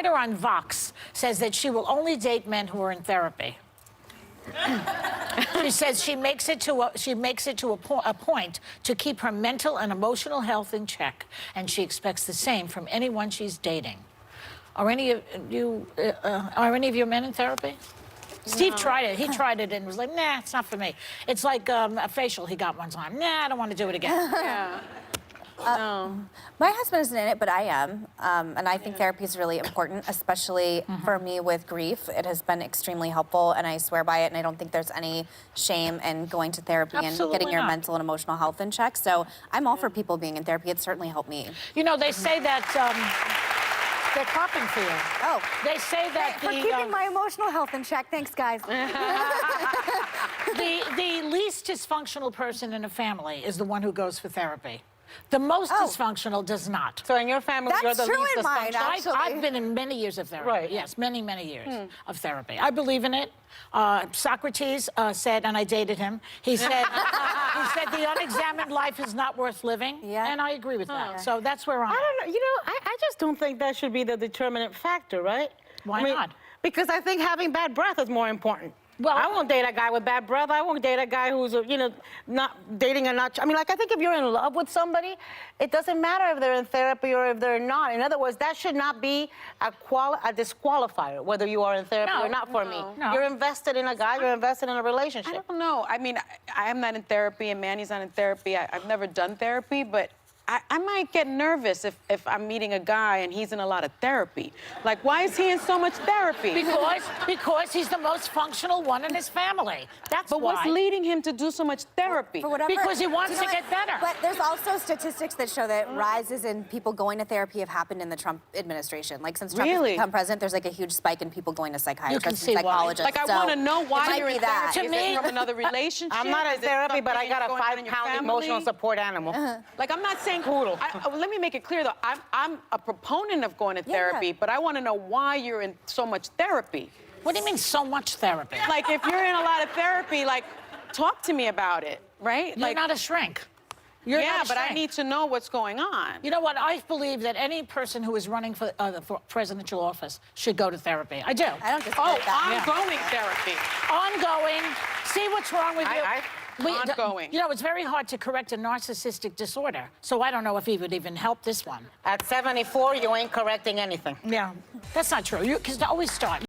writer on Vox says that she will only date men who are in therapy. She says she makes it to a point to keep her mental and emotional health in check, and she expects the same from anyone she's dating. Are any of your men in therapy? Steve tried it. He tried it and was like, nah, it's not for me. It's like a facial he got one time. Nah, I don't want to do it again. Yeah. No. My husband isn't in it, but I am. And I think therapy is really important, especially for me with grief. It has been extremely helpful, and I swear by it, and I don't think there's any shame in going to therapy and getting your mental and emotional health in check. So I'm all for people being in therapy. It certainly helped me. You know, they say that they're clapping for you. Oh. They say that For keeping my emotional health in check. Thanks, guys. the least dysfunctional person in a family is the one who goes for therapy. The most dysfunctional does not. So in your family, you're the true least in mine, dysfunctional? actually. I've been in many years of therapy. Right. Yes, many, many years of therapy. I believe in it. Socrates said, and I dated him, he said, the unexamined life is not worth living. Yeah. And I agree with that. So that's where I'm at. I don't know. You know, I just don't think that should be the determinant factor, right? Why not? Because I think having bad breath is more important. Well, I won't date a guy with bad breath. I won't date a guy who's, you know, not dating and not... I mean, like, I think if you're in love with somebody, it doesn't matter if they're in therapy or if they're not. In other words, that should not be a disqualifier, whether you are in therapy or not for me. No. You're invested in a guy, you're invested in a relationship. I don't know. I mean, I am not in therapy, and Manny's not in therapy. I've never done therapy, but I might get nervous if I'm meeting a guy and he's in a lot of therapy. Like, why is he in so much therapy? Because he's the most functional one in his family. That's But why. what's leading him to do so much therapy? For whatever, Because he wants you know to get better. But there's also statistics that show that rises in people going to therapy have happened in the Trump administration. Like, since Trump has become president, there's like a huge spike in people going to psychiatrists and psychologists. Like, I So want to know it why might you're be in that. therapy. To Is it me- from another relationship? I'm not in Is it therapy, but I something got a going on in your 5-pound family? emotional support animal. Like, I'm not saying poodle. Let me make it clear, though. I'm a proponent of going to therapy, but I want to know why you're in so much therapy. What do you mean so much therapy? Like, if you're in a lot of therapy, like, talk to me about it, right? You're Like, not a shrink. You're yeah, not a but I shrink. need to know what's going on. You know what? I believe that any person who is running for presidential office should go to therapy. I do. I don't disagree with that. Ongoing therapy. Ongoing. See what's wrong with you. Ongoing. You know, it's very hard to correct a narcissistic disorder, so I don't know if he would even help this one. At 74, you ain't correcting anything. Yeah, that's not true. You can always start.